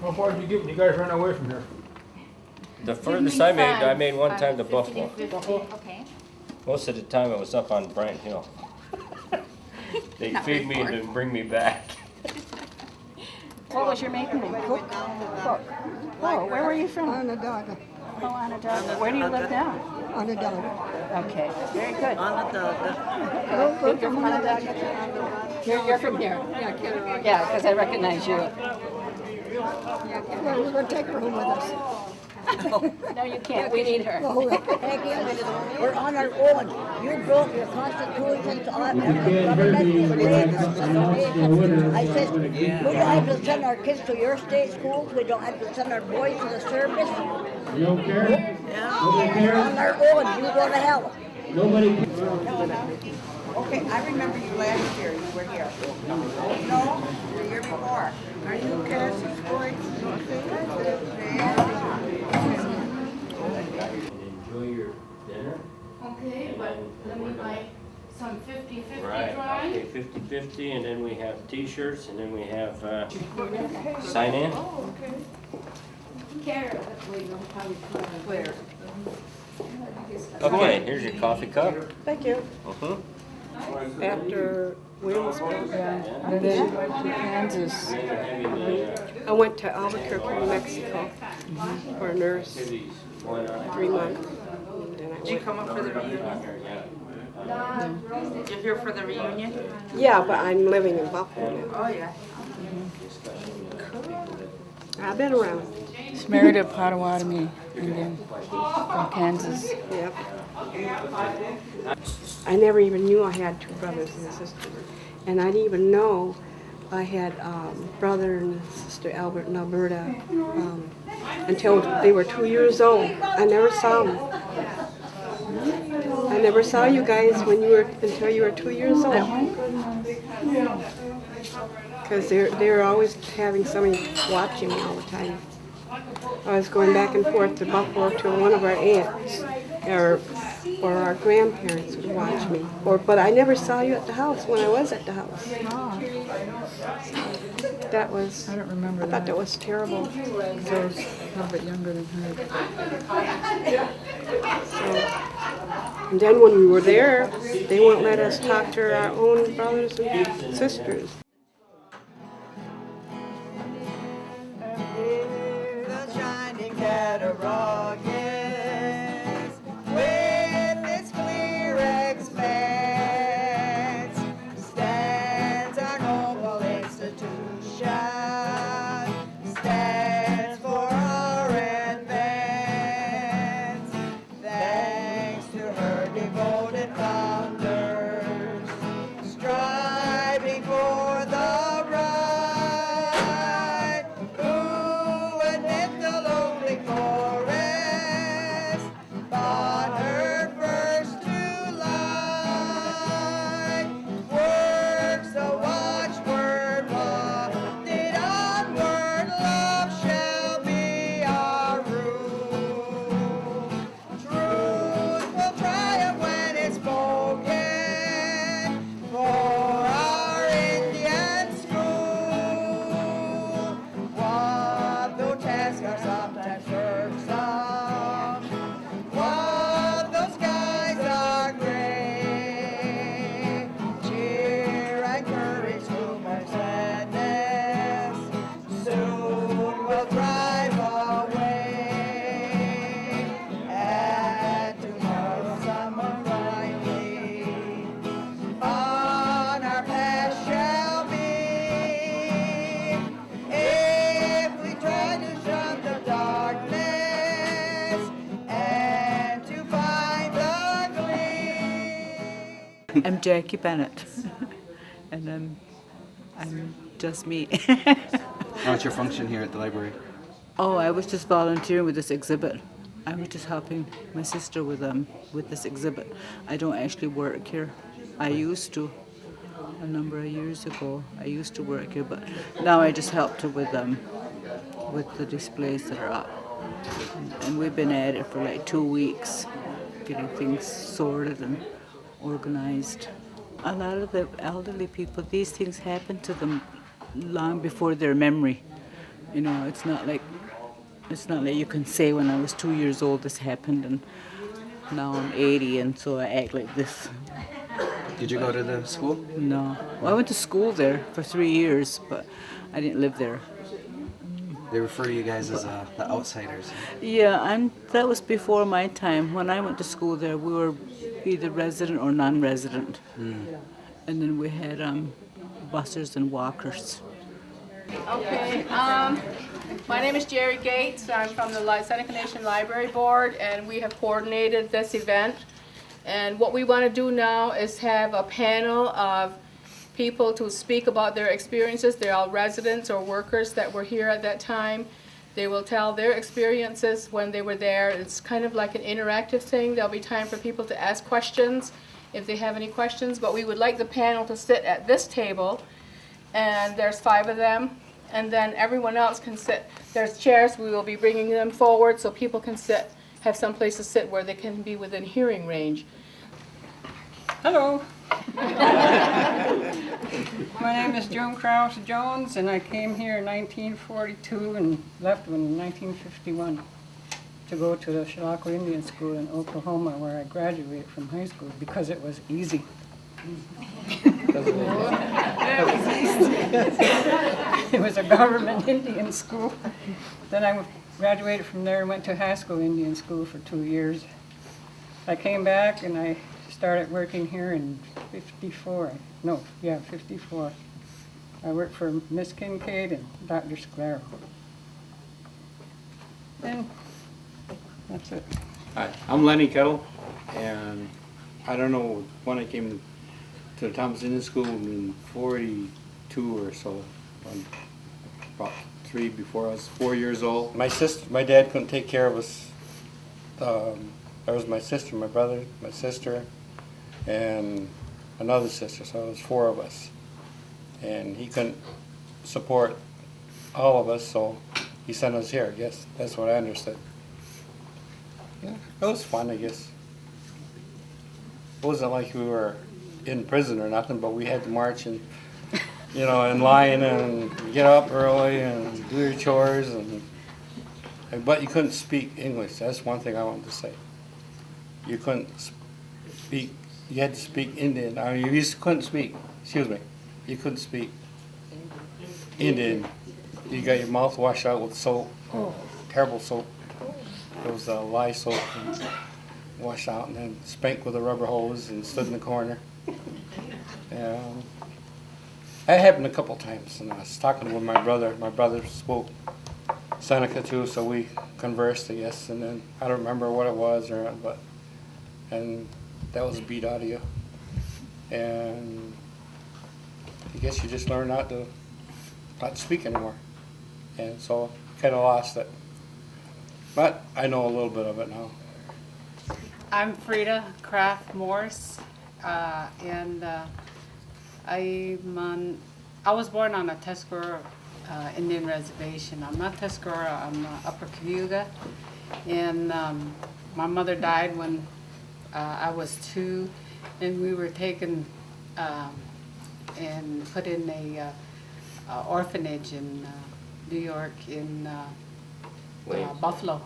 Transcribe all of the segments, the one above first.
How far did you get when you guys ran away from here? The furthest I made one time to Buffalo. Okay. Most of the time it was up on Bryant Hill. They Not feed very me far. and then bring me back. What was your maiden name? Cook? Cook. Oh, where were you from? Onondaga. Oh, Onondaga. Where do you live now? Onondaga. Okay, very good. Onondaga. You're from Onondaga? You're from here? Yeah, Kittery. Yeah, because I recognize you. Well, we're going to take her home with us. No, you can't. We need her. Oh, We're on our own. You broke your constitutions on If you can't hear me, we'll announce the winner. I said, we don't have to send our kids to your state schools. We don't have to send our boys to the service. You don't care? Nobody On cares? our own. You go to hell. Nobody cares? Okay, I remember you last year, you were here. No, the year before. Are you Cassie's boy? Enjoy your dinner. Okay, but let me buy some 50-50 Right. drawing. Okay, 50-50, and then we have T-shirts, and then we have sign in. Where? Okay, here's your coffee cup. Thank you. After Williamsburg, And then Kansas. then you're having the I went to Albuquerque, Mexico for a nurse, 3 months. Did you come up for the reunion? You're here for the reunion? Yeah, but I'm living in Buffalo now. Oh, yeah. I've been around. She's married a Haudenosaunee Indian from Kansas. Yep. I never even knew I had 2 brothers and a sister. And I didn't even know I had brother and sister, Albert and Alberta, until they were 2 years old. I never saw them. I never saw you guys until you were 2 years old. Because they were always having somebody watching me all the time. I was going back and forth to Buffalo to one of our aunts, or our grandparents would watch me. But I never saw you at the house when I was at the house. That was, I don't remember I thought that was terrible. I was a little bit younger than her. And then when we were there, they wouldn't let us talk to our own brothers and sisters. The shining cataract, yes, with its clear expanse, stands our noble institution, stands for our advance, thanks to her devoted founders, striving for the right, who amid the lonely forest fought her first to light. Works the watchword, wafted onward, love shall be our rule. Truth will triumph when it's spoken for our Indian school. What though tasks are sometimes irksome, what though skies are gray, cheer and courage to our sadness soon will drive away, and tomorrow summer brightly on our path shall be, if we try to shun the darkness and to find the gleam. I'm Jackie Bennett, and I'm just me. What's your function here at the library? Oh, I was just volunteering with this exhibit. I was just helping my sister with this exhibit. I don't actually work here. I used to, a number of years ago. I used to work here, but now I just helped her with the displays that are up. And we've been at it for like 2 weeks, getting things sorted and organized. A lot of the elderly people, these things happen to them long before their memory. You know, it's not like you can say when I was 2 years old this happened and now I'm 80 and so I act like this. Did you go to the school? No. Well, I went to school there for 3 years, but I didn't live there. They refer to you guys as the outsiders. Yeah, and that was before my time. When I went to school there, we were either resident or non-resident. And then we had bussers and walkers. Okay, my name is Jerry Gates. I'm from the Seneca Nation Library Board, and we have coordinated this event. And what we want to do now is have a panel of people to speak about their experiences. They're all residents or workers that were here at that time. They will tell their experiences when they were there. It's kind of like an interactive thing. There'll be time for people to ask questions if they have any questions, but we would like the panel to sit at this table, and there's 5 of them, and then everyone else can sit. There's chairs. We will be bringing them forward so people can sit, have some place to sit where they can be within hearing range. Hello. My name is Joan Krause Jones, and I came here in 1942 and left in 1951 to go to the Carlisle Indian School in Oklahoma, where I graduated from high school because it was easy. It was a government Indian school. Then I graduated from there and went to high school Indian school for 2 years. I came back and I started working here in 54. I worked for Miss Kincaid and Dr. Sclero. And that's it. Hi, I'm Lenny Kettle, and I don't know when I came to the Thomas Asylum School in 42 or so, about 3 before I was 4 years old. My dad couldn't take care of us. There was my sister, my brother, my sister, and another sister, so it was 4 of us. And he couldn't support all of us, so he sent us here. Yes, that's what I understood. Yeah, it was fun, I guess. It wasn't like we were in prison or nothing, but we had to march and, you know, in line and get up early and do your chores, but you couldn't speak English. That's one thing I wanted to say. You couldn't speak. You had to speak Indian. I mean, couldn't speak. Excuse me. You couldn't speak Indian. You got your mouth washed out with soap, terrible soap. It was lye soap, and washed out, and then spanked with a rubber hose, and stood in the corner. That happened a couple times, and I was talking with my brother. My brother spoke Seneca too, so we conversed, I guess. And then I don't remember what it was, and that was a beat out of you. And I guess you just learn not to speak anymore. And so kind of lost it. But I know a little bit of it now. I'm Frida Kraft Morse, and I was born on a Tuscarora Indian reservation. I'm not Tuscarora, I'm Upper Cayuga, and my mother died when I was 2, and we were taken and put in a orphanage in New York, in Buffalo,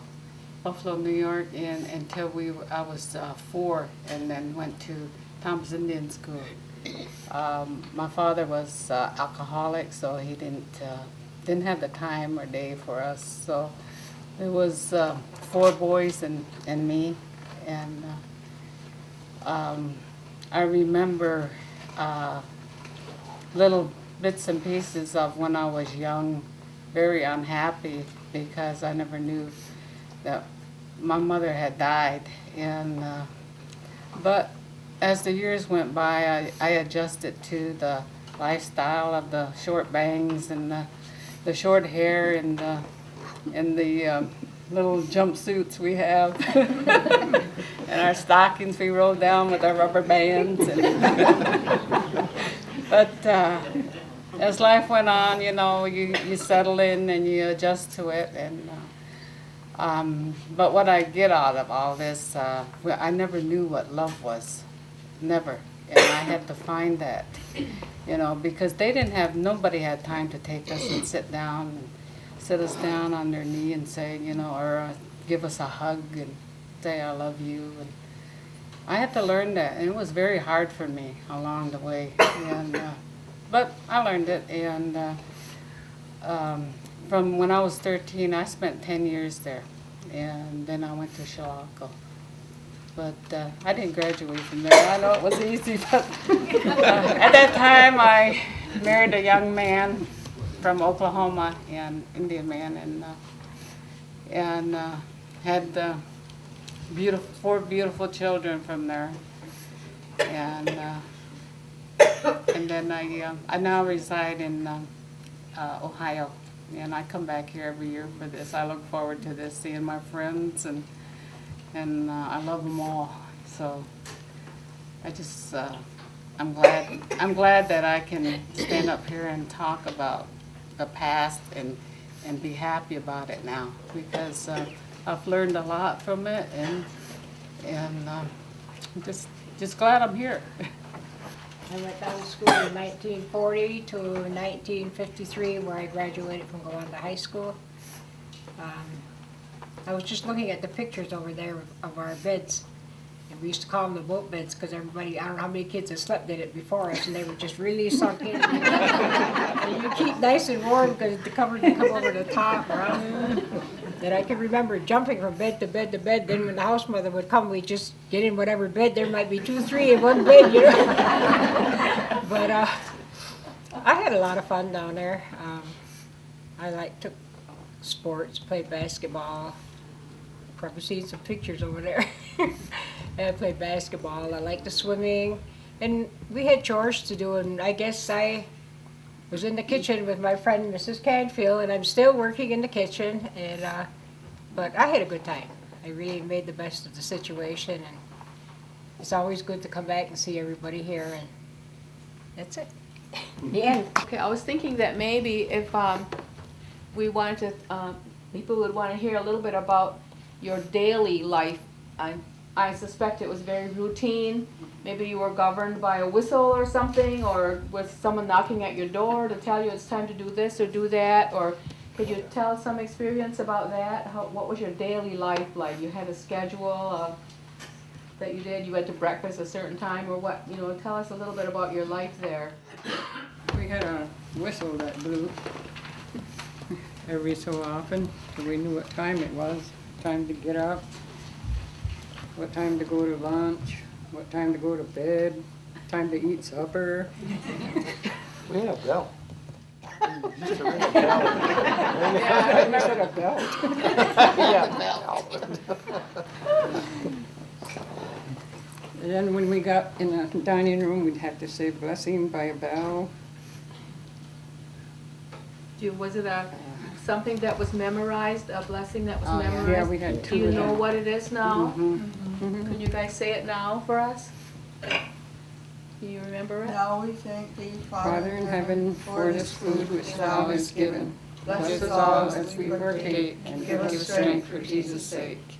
New York, and until I was 4, and then went to Thomas Indian School. My father was alcoholic, so he didn't have the time or day for us. So it was 4 boys and me, and I remember little bits and pieces of when I was young, very unhappy because I never knew that my mother had died. And but as the years went by, I adjusted to the lifestyle of the short bangs and the short hair and the little jumpsuits we have and our stockings we rolled down with our rubber bands. But as life went on, you know, you settle in and you adjust to it. And but what I get out of all this, I never knew what love was, never. And I had to find that, you know, because nobody had time to take us and sit down and sit us down on their knee and say, you know, or give us a hug and say I love you. And I had to learn that, and it was very hard for me along the way. And but I learned it, and from when I was 13, I spent 10 years there, and then I went to Chilocco. But I didn't graduate from there. I know it was easy, but at that time I married a young man from Oklahoma, an Indian man, and had four beautiful children from there. And then I now reside in Ohio, and I come back here every year for this. I look forward to this, seeing my friends, and I love them all. So I just I'm glad that I can stand up here and talk about the past and be happy about it now, because I've learned a lot from it, and I'm just glad I'm here. I went down to school in 1940 to 1953, where I graduated from going to high school. I was just looking at the pictures over there of our beds, and we used to call them the boat beds because everybody, I don't know how many kids had slept in it before us, and they were just really sunk in. And you keep nice and warm because the covers would come over the top. Then I can remember jumping from bed to bed to bed. Then when the house mother would come, we'd just get in whatever bed. There might be 2, 3 in one bed, you know. But I had a lot of fun down there. I took sports, played basketball. Probably seen some pictures over there. I played basketball. I liked the swimming, and we had chores to do. And I guess I was in the kitchen with my friend Mrs. Canfield, and I'm still working in the kitchen. And but I had a good time. I really made the best of the situation, and it's always good to come back and see everybody here. And that's it. The end. Okay, I was thinking that maybe if we wanted to, people would want to hear a little bit about your daily life. I suspect it was very routine. Maybe you were governed by a whistle or something, or with someone knocking at your door to tell you it's time to do this or do that, or could you tell some experience about that? What was your daily life like? You had a schedule that you did? You went to breakfast a certain time, or what? You know, tell us a little bit about your life there. We had a whistle that blew every so often, so we knew what time it was. Time to get up, what time to go to lunch, what time to go to bed, time to eat supper. We had a bell. Used to ring a bell. Yeah, I remember a bell. Yeah, And then when we got in the dining room, we'd have to say blessing by a bell. Was it something that was memorized, a blessing that was memorized? Yeah, we had 2 Do you of know them. what it is now? Mm-hmm. Can you guys say it now for us? Can you remember it? Now we thank thee, Father in heaven, for this food which thou hast given. Bless us all as we partake, and give us strength for Jesus' sake.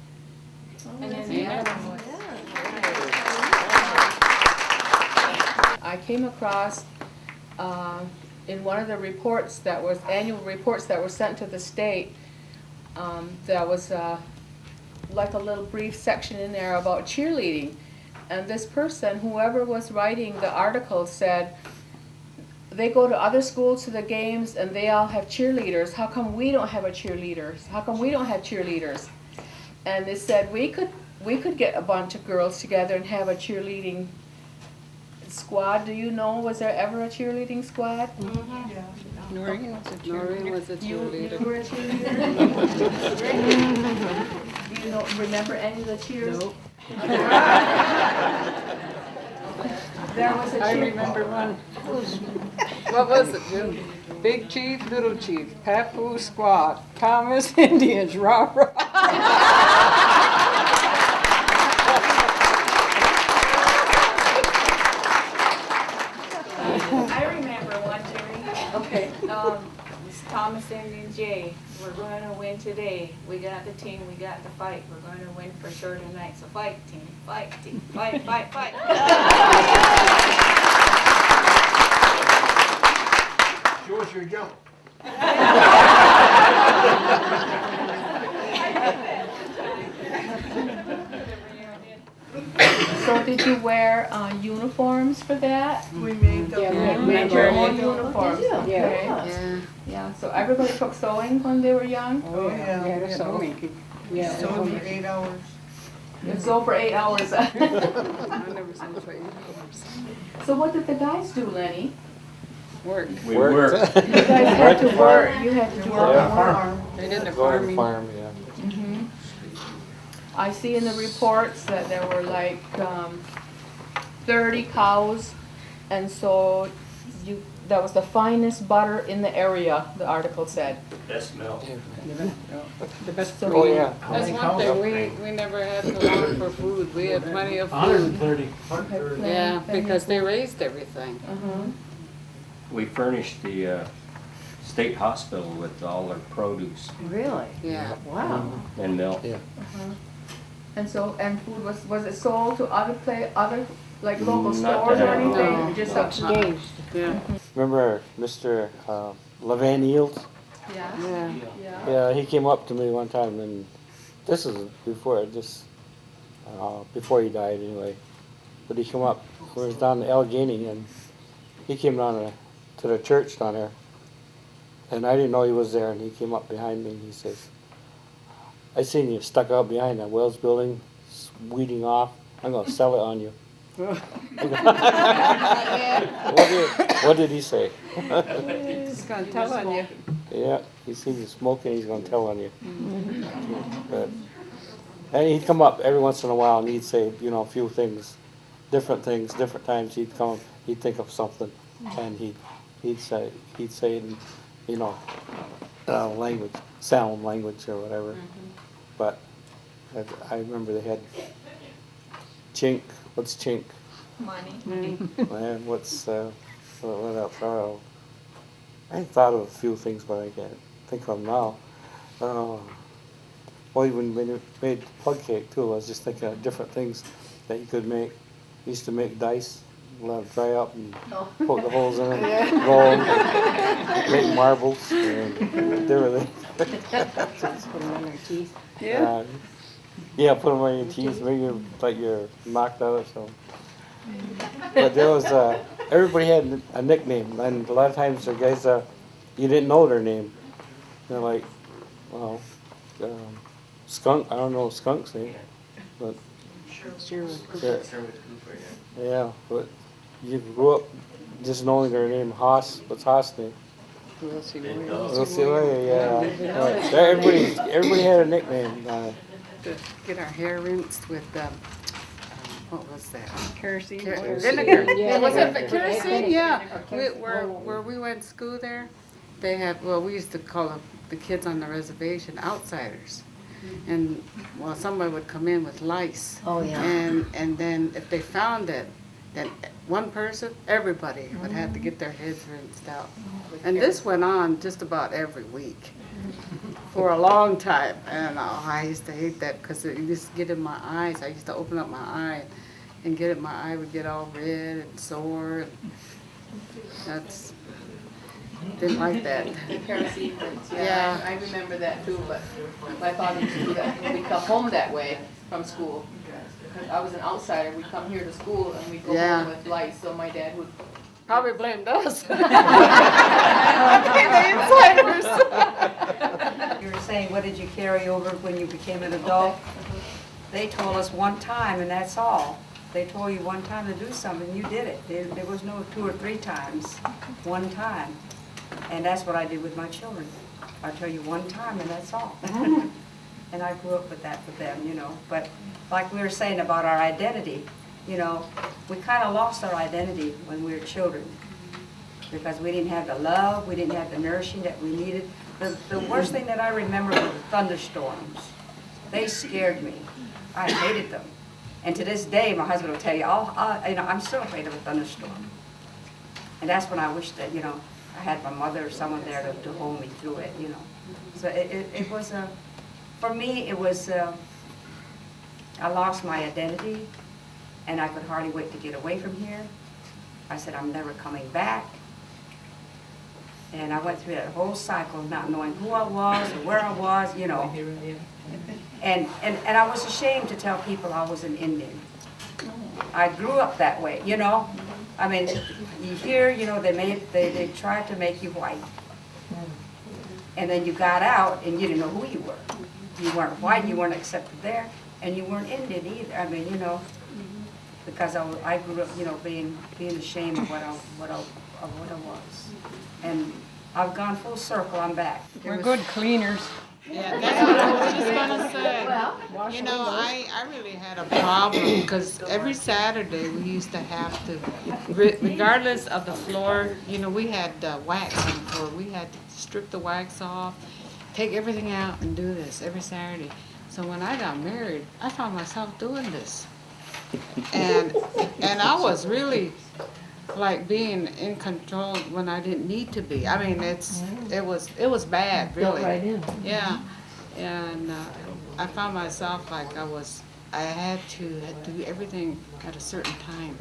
And then the other one. I came across in one of the reports that was annual reports that were sent to the state, there was like a little brief section in there about cheerleading, and this person, whoever was writing the article, said they go to other schools to the games and they all have cheerleaders. How come we don't have a cheerleader? How come we don't have cheerleaders? And they said we could get a bunch of girls together and have a cheerleading squad. Do you know, was there ever a cheerleading squad? Mm-hmm. Yeah. Noreen was a cheerleader. You were a cheerleader? Do you remember any of the cheers? Nope. There was a cheer. I remember one. What was it, Jim? Big Chief, Little Chief, Papu Squad, Thomas Indians, rah rah. I remember one, Jerry. Okay. It's Thomas Indian J. We're going to win today. We got the team. We got the fight. We're going to win for sure tonight. So fight, team. Fight, team. Fight, fight, fight. Show us your jump. So did you wear uniforms for that? We made them. Yeah, You made your own Yeah. uniforms? Yeah. Okay. Yeah. Yeah, so everybody took sewing when they were young? Oh, yeah. Yeah, there's so many people. Yeah. So for 8 hours. You sew for 8 hours. I never seen for 8 hours. So what did the guys do, Lenny? Work. We worked. You guys had to work, you had to do Work all the on the work. farm. They did the Go to the farming. farm, yeah. Mhm. I see in the reports that there were like 30 cows, and so that was the finest butter in the area, the article said. Best milk. The best So- food. Oh, yeah. That's one thing, we never had to long for food. We had plenty of food. 130. Yeah, because they raised everything. We furnished the state hospital with all their produce Really? Yeah. Wow. and milk. Yeah. And so, and food was it sold to other like local Not stores or that I know anything? of. Or just Exchanged. Yeah. Remember Mr. Levan Eels? Yeah. Yeah. Yeah. Yeah, he came up to me one time, and this is before he died anyway. But he came up, we was down in Allegheny, and he came down to the church down there. And I didn't know he was there, and he came up behind me and he says, I seen you stuck out behind that Wells building, weeding off. I'm gonna sell it on you. What did he say? He's gonna tell on you. Yeah, he seen you smoking, he's gonna tell on you. But, and he'd come up every once in a while and he'd say, a few things, different times he'd come, he'd think of something, and he'd say it in, language, sound language or whatever. But I remember they had chink. What's chink? Money. And what's what else? Oh, I thought of a few things, but I can't think of them now. Well, even when you made plug cake too, I was just thinking of different things that you could make. Used to make dice, let them dry up and poke the holes in them, roll them, make marbles, and everything. Put them on their teeth. Yeah. Yeah, put them on your teeth, make you like you're knocked out or something. But there was, everybody had a nickname, and a lot of times the guys, you didn't know their name. They're like, well, Skunk, I don't know Skunk's name, but. Yeah, but you grew up just knowing their name. Haas, what's Haas' name? Wilcie, yeah. Right. Everybody had a nickname. To get our hair rinsed with, what was that? Kerosene. Vinegar. Yeah. Was it Vinegar. kerosene? Yeah. Vinegar. Where we went to school there, they had, we used to call the kids on the reservation outsiders. And, somebody would come in with lice. Oh, yeah. And then if they found it, then one person, everybody would have to get their heads rinsed out. And this went on just about every week for a long time. And I used to hate that because it used to get in my eyes. I used to open up my eye and my eye would get all red and sore. Didn't like that. The kerosene rinse, Yeah. I remember that too, but my father used to do that when we'd come home that way from school. Because I was an outsider, we'd come here to school and we'd go Yeah. home with lice, so my dad would. Probably blamed us. You were saying, what did you carry over when you became an adult? They told us one time, and that's all. They told you one time to do something, you did it. There was no 2 or 3 times, one time. And that's what I did with my children. I tell you one time, and that's all. And I grew up with that with them, But like we were saying about our identity, we kind of lost our identity when we were children. Because we didn't have the love, we didn't have the nourishing that we needed. The worst thing that I remember were the thunderstorms. They scared me. I hated them. And to this day, my husband will tell you, I'm still afraid of a thunderstorm. And that's when I wish that, I had my mother or someone there to hold me through it, So it was for me, it was, I lost my identity, and I could hardly wait to get away from here. I said, I'm never coming back. And I went through that whole cycle of not knowing who I was or where I was, you know. And I was ashamed to tell people I was an Indian. I grew up that way, you know. I mean, you hear, you know, they tried to make you white. And then you got out and you didn't know who you were. You weren't white, you weren't accepted there, and you weren't Indian either. I mean, you know, because I grew up, you know, being ashamed of what I was. And I've gone full circle, I'm back. We're good cleaners. Yeah, that's what I was just gonna say. You know, I really had a problem because every Saturday we used to have to, regardless of the floor, you know, we had wax on the floor. We had to strip the wax off, take everything out and do this every Saturday. So when I got married, I found myself doing this. And I was really like being in control when I didn't need to be. I mean, it was bad, really. Felt right in. Yeah, and I found myself like I had to do everything at a certain time.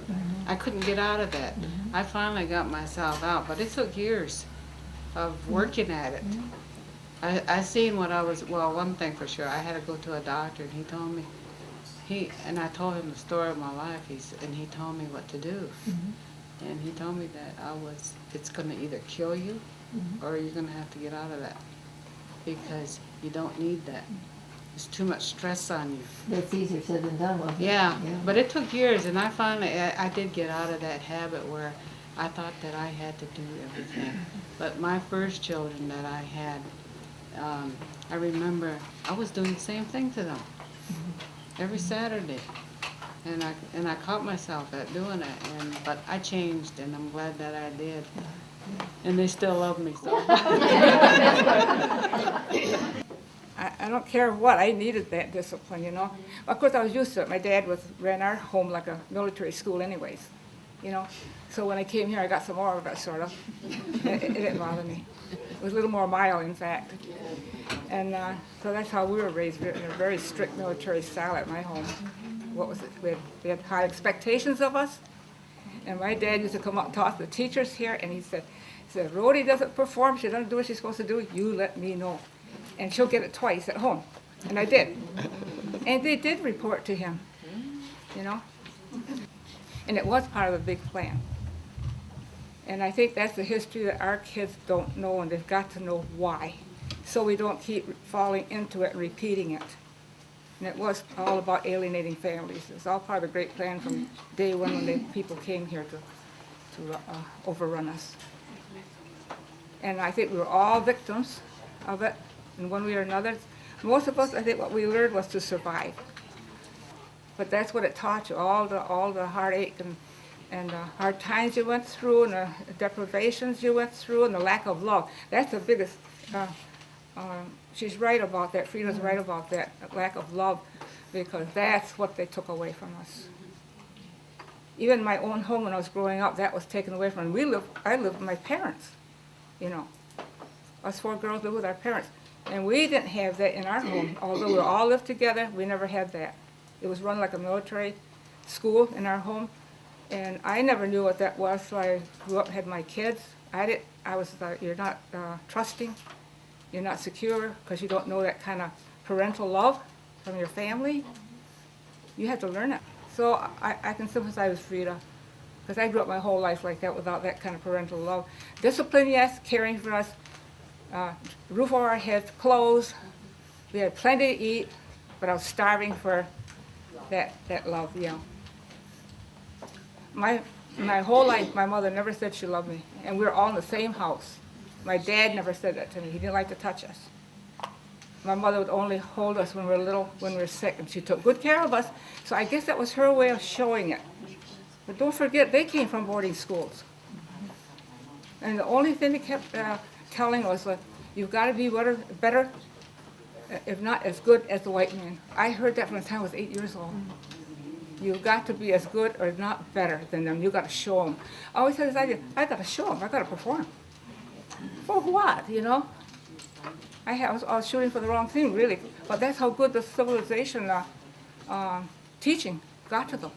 I couldn't get out of that. I finally got myself out, but it took years of working at it. I seen what I was. Well, one thing for sure, I had to go to a doctor, and he told me. And I told him the story of my life. And he told me what to do. And he told me that it's going to either kill you or you're going to have to get out of that because you don't need that. It's too much stress on you. That's easier said than done, wasn't it? Yeah, but it took years, and I finally, I did get out of that habit where I thought that I had to do everything. But my first children that I had, I remember I was doing the same thing to them every Saturday. And I caught myself at doing it, but I changed, and I'm glad that I did. And they still love me so. I don't care what, I needed that discipline, you know. Of course, I was used to it. My dad ran our home like a military school anyways, you know. So when I came here, I got some more of it, sort of. It didn't bother me. It was a little more mild, in fact. And so that's how we were raised, in a very strict military style at my home. What was it? We had high expectations of us. And my dad used to come up and talk to the teachers here, and he said, Rhodey doesn't perform, she doesn't do what she's supposed to do, you let me know. And she'll get it twice at home. And I did. And they did report to him, you know. And it was part of a big plan. And I think that's the history that our kids don't know, and they've got to know why. So we don't keep falling into it and repeating it. And it was all about alienating families. It was all part of a great plan from day one when the people came here to overrun us. And I think we were all victims of it in one way or another. Most of us, I think what we learned was to survive. But that's what it taught you, all the heartache and hard times you went through, and the deprivations you went through, and the lack of love. That's the biggest. She's right about that. Frida's right about that lack of love, because that's what they took away from us. Even in my own home when I was growing up, that was taken away from me. I lived with my parents, you know. Us 4 girls lived with our parents. And we didn't have that in our home. Although we all lived together, we never had that. It was run like a military school in our home. And I never knew what that was, so I grew up and had my kids. I was you're not trusting. You're not secure because you don't know that kind of parental love from your family. You have to learn it. So I can sympathize with Frida, because I grew up my whole life like that without that kind of parental love. Discipline, yes, caring for us, roof over our heads, clothes. We had plenty to eat, but I was starving for that love, you know. My whole life, my mother never said she loved me, and we were all in the same house. My dad never said that to me. He didn't like to touch us. My mother would only hold us when we were little, when we were sick, and she took good care of us. So I guess that was her way of showing it. But don't forget, they came from boarding schools. And the only thing they kept telling us was, you've got to be better, if not as good as the white man. I heard that from the time I was 8 years old. You've got to be as good or not better than them. You've got to show them. I always had this idea, I got to show them, I got to perform. For what, you know? I was shooting for the wrong thing, really. But that's how good the civilization teaching got to them.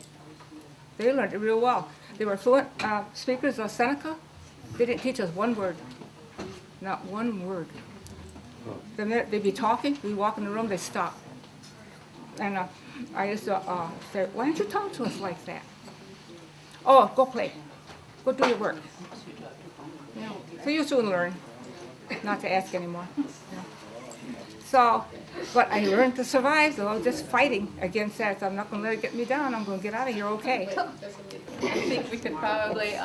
They learned it real well. They were fluent speakers of Seneca. They didn't teach us one word. Not one word. The minute they'd be talking, we walk in the room, they stop. And I used to say, why don't you talk to us like that? Oh, go play. Go do your work. Yeah. So you soon learn not to ask anymore. Yeah. So, but I learned to survive, though, just fighting against that. So I'm not going to let it get me down. I'm going to get out of here okay. I think we could probably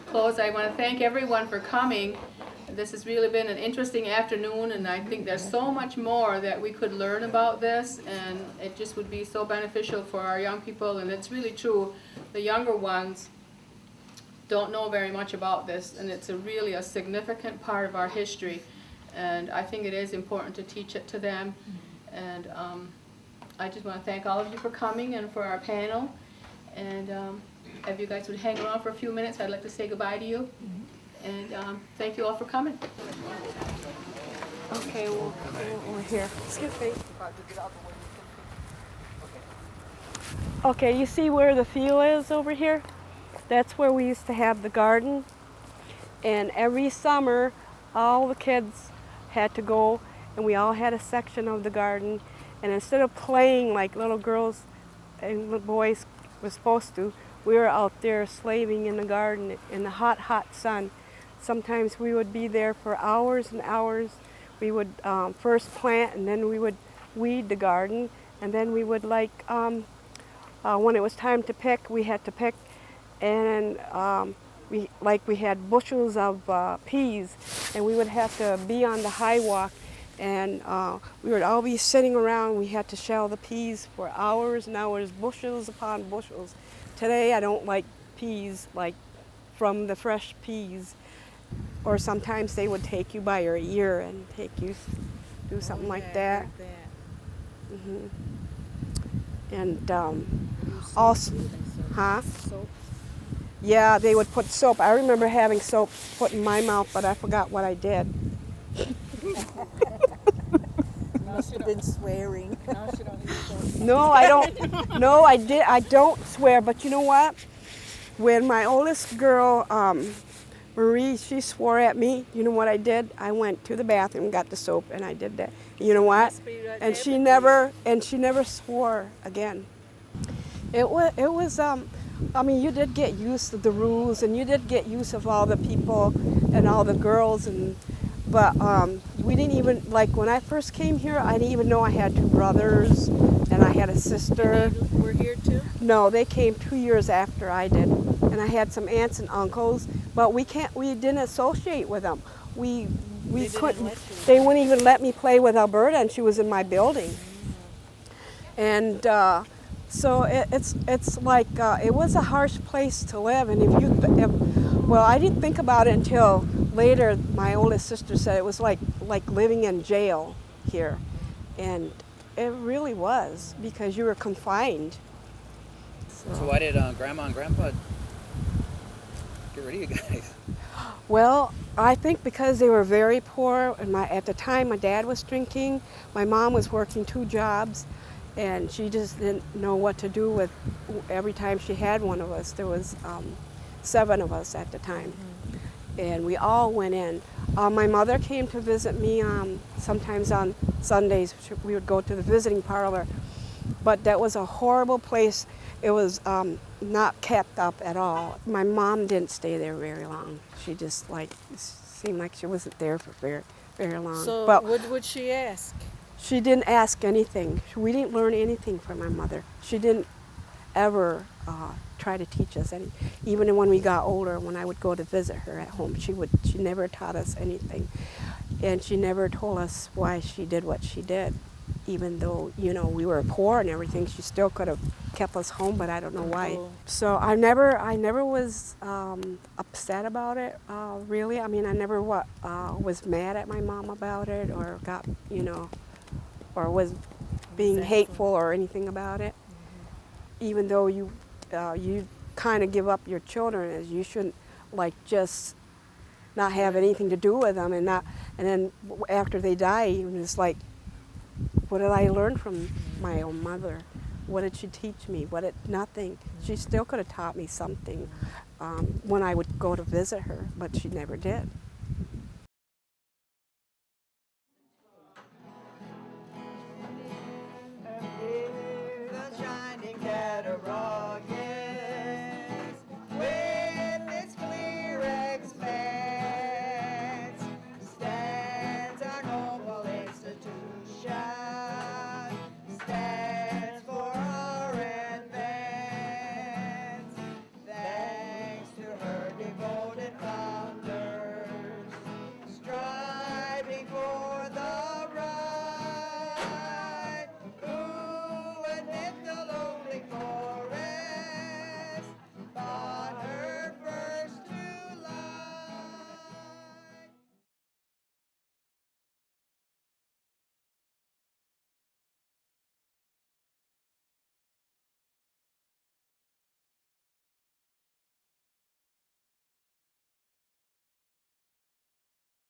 close. I want to thank everyone for coming. This has really been an interesting afternoon, and I think there's so much more that we could learn about this, and it just would be so beneficial for our young people. And it's really true, the younger ones don't know very much about this, and it's really a significant part of our history, and I think it is important to teach it to them. And I just want to thank all of you for coming and for our panel, and if you guys would hang around for a few minutes, I'd like to say goodbye to you. And thank you all for coming. Okay, we're here. Excuse me. Okay, you see where the field is over here? That's where we used to have the garden. And every summer, all the kids had to go, and we all had a section of the garden. And instead of playing like little girls and little boys were supposed to, we were out there slaving in the garden in the hot, hot sun. Sometimes we would be there for hours and hours. We would first plant, and then we would weed the garden, and then we would when it was time to pick, we had to pick, and we had bushels of peas, and we would have to be on the high walk, and we would all be sitting around. We had to shell the peas for hours and hours, bushels upon bushels. Today I don't like peas like from the fresh peas. Or sometimes they would take you by your ear and take you, do something like that. Mm-hmm. And also, huh? Soap. Yeah, they would put soap. I remember having soap put in my mouth, but I forgot what I did. Must have been swearing. No, I don't. No, I did. I don't swear. But you know what? When my oldest girl, Marie, she swore at me. You know what I did? I went to the bathroom, got the soap, and I did that. You know what? And she never swore again. It was. I mean, you did get used to the rules, and you did get used of all the people and all the girls, but we didn't even, like when I first came here, I didn't even know I had two brothers, and I had a sister. And they were here too? No, they came 2 years after I did, and I had some aunts and uncles, but we didn't associate we couldn't. They wouldn't even let me play with Alberta, and she was in my building. And so it's like it was a harsh place to live, and well, I didn't think about it until later. My oldest sister said it was like living in jail here, and it really was, because you were confined. So why did Grandma and Grandpa get rid of you guys? Well, I think because they were very poor, and at the time my dad was drinking, my mom was working 2 jobs, and she just didn't know what to do with every time she had one of us. There was 7 of us at the time, and we all went in. My mother came to visit me sometimes on Sundays. We would go to the visiting parlor, but that was a horrible place. It was not kept up at all. My mom didn't stay there very long. She just seemed like she wasn't there for very, very long. So but what would she ask? She didn't ask anything. We didn't learn anything from my mother. She didn't ever try to teach us any. Even when we got older, when I would go to visit her at home, she never taught us anything, and she never told us why she did what she did. Even though, we were poor and everything, she still could have kept us home, but I don't know why. So I never was upset about it, really. I mean, I never was mad at my mom about it, or got, or was being hateful or anything about it. Even though you kind of give up your children, as you shouldn't, just not have anything to do with them, and then after they die, it's like, what did I learn from my own mother? What did she teach me? Nothing. She still could have taught me something when I would go to visit her, but she never did.